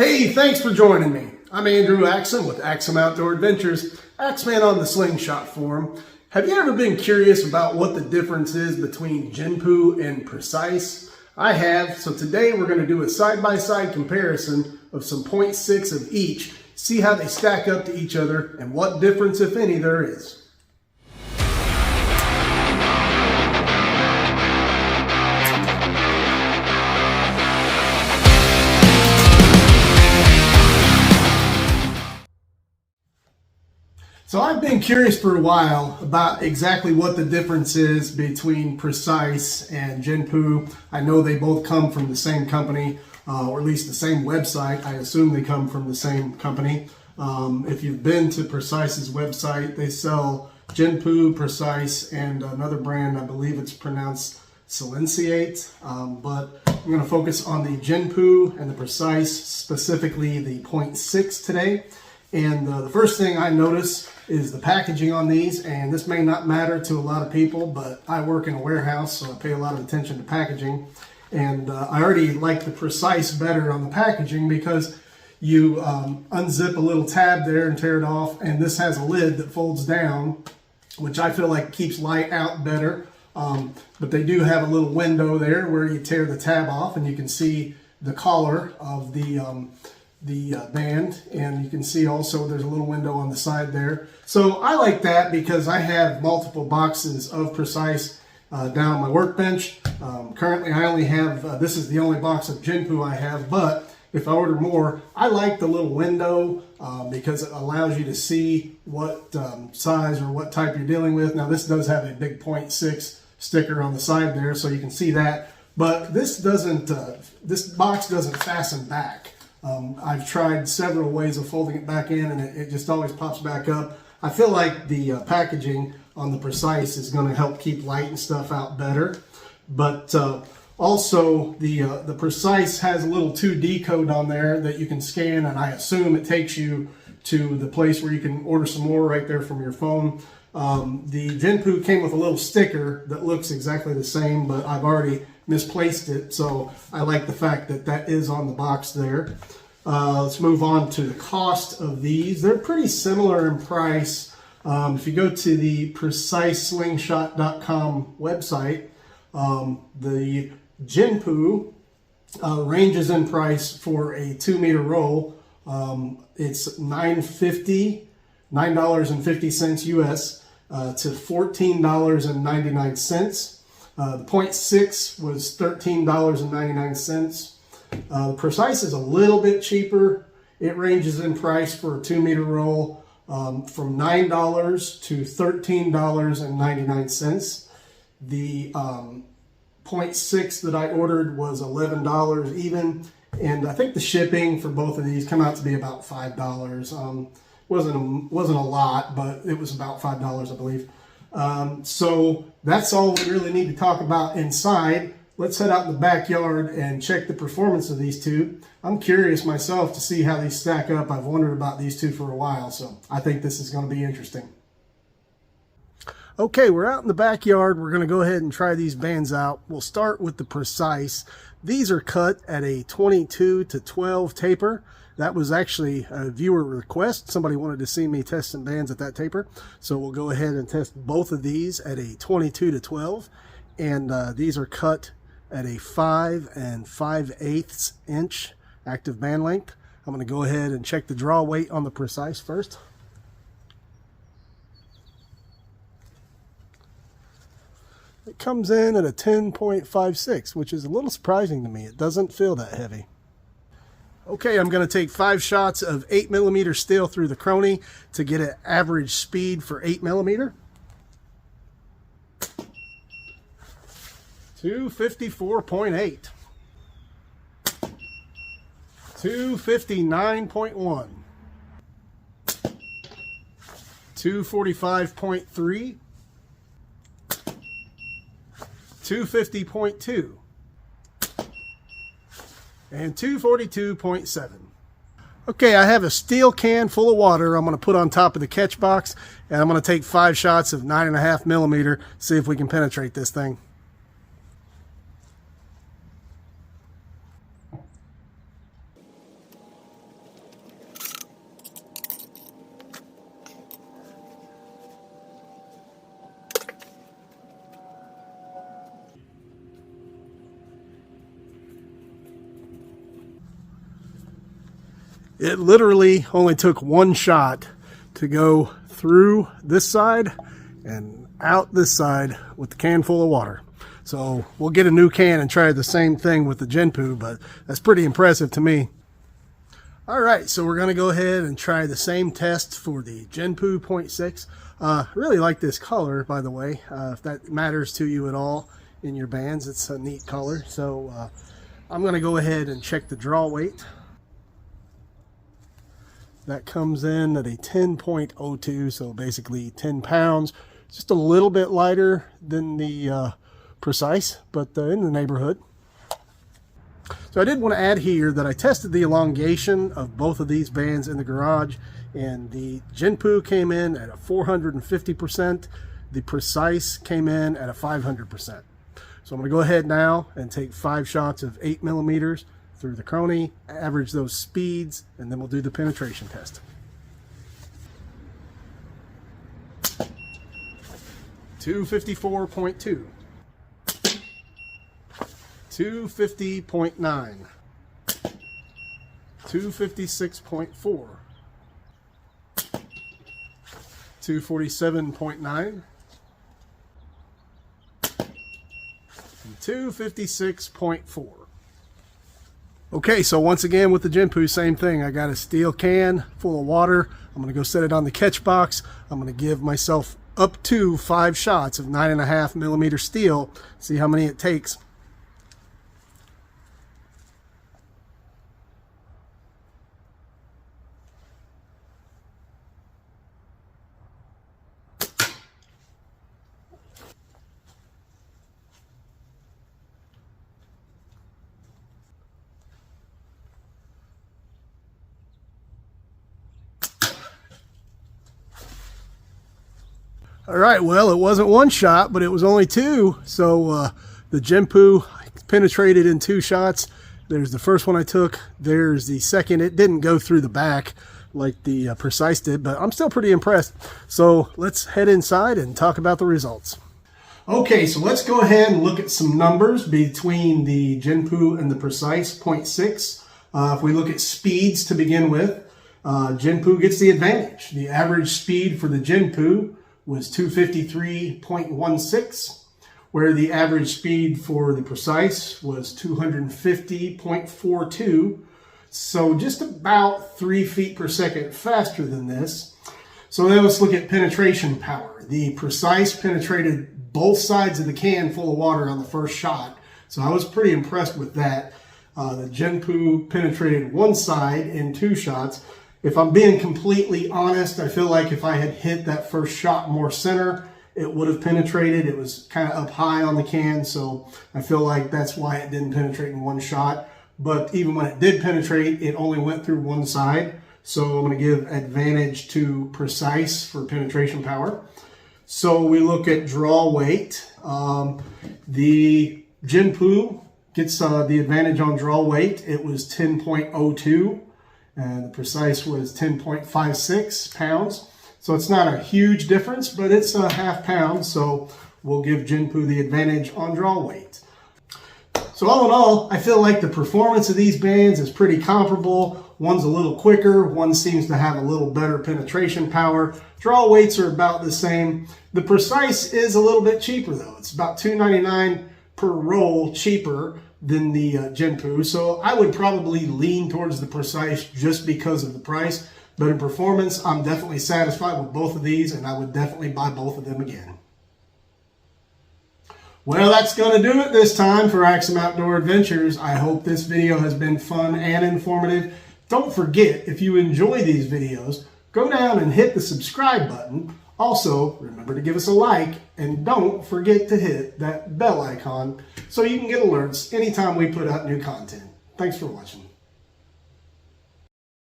Hey, thanks for joining me. I'm Andrew Axum with Axum Outdoor Adventures, Axeman on the Slingshot Forum. Have you ever been curious about what the difference is between Jinpu and Precise? I have, so today we're going to do a side-by-side comparison of some .6 of each, see how they stack up to each other and what difference, if any, there is. So I've been curious for a while about exactly what the difference is between Precise and Jinpu. I know they both come from the same company, or at least the same website. I assume they come from the same company. If you've been to Precise's website, they sell Jinpu, Precise, and another brand, I believe it's pronounced Silenciate. But I'm going to focus on the Jinpu and the Precise, specifically the .6 today. And the first thing I notice is the packaging on these, and this may not matter to a lot of people, but I work in a warehouse, so I pay a lot of attention to packaging. And I already like the Precise better on the packaging because you unzip a little tab there and tear it off, and this has a lid that folds down, which I feel like keeps light out better. But they do have a little window there where you tear the tab off, and you can see the collar of the band, and you can see also there's a little window on the side there. So I like that because I have multiple boxes of Precise down on my workbench. Currently I only have, this is the only box of Jinpu I have, but if I order more, I like the little window because it allows you to see what size or what type you're dealing with. Now this does have a big .6 sticker on the side there, so you can see that, but this doesn't, this box doesn't fasten back. I've tried several ways of folding it back in, and it just always pops back up. I feel like the packaging on the Precise is going to help keep light and stuff out better. But also the Precise has a little 2D code on there that you can scan, and I assume it takes you to the place where you can order some more right there from your phone. The Jinpu came with a little sticker that looks exactly the same, but I've already misplaced it, so I like the fact that that is on the box there. Let's move on to the cost of these. They're pretty similar in price. If you go to the preciseslingshot.com website, the Jinpu ranges in price for a 2-meter roll. It's $9.50 US to $14.99. The .6 was $13.99. The Precise is a little bit cheaper. It ranges in price for a 2-meter roll from $9 to $13.99. The .6 that I ordered was $11 even, and I think the shipping for both of these come out to be about $5. Wasn't a lot, but it was about $5, I believe. So that's all we really need to talk about inside. Let's head out in the backyard and check the performance of these two. I'm curious myself to see how these stack up. I've wondered about these two for a while, so I think this is going to be interesting. Okay, we're out in the backyard. We're going to go ahead and try these bands out. We'll start with the Precise. These are cut at a 22-12 taper. That was actually a viewer request. Somebody wanted to see me test some bands at that taper. So we'll go ahead and test both of these at a 22-12. And these are cut at a 5 5/8 inch active band length. I'm going to go ahead and check the draw weight on the Precise first. It comes in at a 10.56, which is a little surprising to me. It doesn't feel that heavy. Okay, I'm going to take 5 shots of 8mm steel through the crony to get an average speed for 8mm. 254.8. 259.1. 245.3. 250.2. And 242.7. Okay, I have a steel can full of water I'm going to put on top of the catch box, and I'm going to take 5 shots of 9.5mm, see if we can penetrate this thing. It literally only took one shot to go through this side and out this side with the can full of water. So we'll get a new can and try the same thing with the Jinpu, but that's pretty impressive to me. All right, so we're gonna go ahead and try the same test for the Jinpu 0.6. Really like this color, by the way. If that matters to you at all in your bands, it's a neat color. So I'm gonna go ahead and check the draw weight. That comes in at a 10.02, so basically 10 pounds. Just a little bit lighter than the Precise, but in the neighborhood. So I did want to add here that I tested the elongation of both of these bands in the garage, and the Jinpu came in at a 450%. The Precise came in at a 500%. So I'm going to go ahead now and take 5 shots of 8 millimeters through the Crony, average those speeds, and then we'll do the penetration test. 254.2, 250.9, 256.4, 247.9, and 256.4. Okay, so once again with the Jinpu, same thing. I got a steel can full of water. I'm gonna go set it on the catch box. I'm gonna give myself up to 5 shots of 9.5 millimeter steel, see how many it takes. All right, well, it wasn't 1 shot, but it was only 2. So the Jinpu penetrated in 2 shots. There's the first one I took. There's the second. It didn't go through the back like the Precise did, but I'm still pretty impressed. So let's head inside and talk about the results. Okay, so let's go ahead and look at some numbers between the Jinpu and the Precise 0.6. If we look at speeds to begin with, Jinpu gets the advantage. The average speed for the Jinpu was 253.16, where the average speed for the Precise was 250.42. So just about 3 feet per second faster than this. So then let's look at penetration power. The Precise penetrated both sides of the can full of water on the first shot. So I was pretty impressed with that. The Jinpu penetrated one side in 2 shots. If I'm being completely honest, I feel like if I had hit that first shot more center, it would have penetrated. It was kind of up high on the can, so I feel like that's why it didn't penetrate in 1 shot. But even when it did penetrate, it only went through one side. So I'm going to give advantage to Precise for penetration power. So we look at draw weight. The Jinpu gets the advantage on draw weight. It was 10.02. And the Precise was 10.56 pounds. So it's not a huge difference, but it's a ½ pound. So we'll give Jinpu the advantage on draw weight. So all in all, I feel like the performance of these bands is pretty comparable. One's a little quicker. One seems to have a little better penetration power. Draw weights are about the same. The Precise is a little bit cheaper though. It's about $2.99 per roll cheaper than the Jinpu. So I would probably lean towards the Precise just because of the price. But in performance, I'm definitely satisfied with both of these, and I would definitely buy both of them again. Well, that's going to do it this time for Axum Outdoor Adventures. I hope this video has been fun and informative. Don't forget, if you enjoy these videos, go down and hit the subscribe button. Also, remember to give us a like, and don't forget to hit that bell icon so you can get alerts anytime we put out new content. Thanks for watching.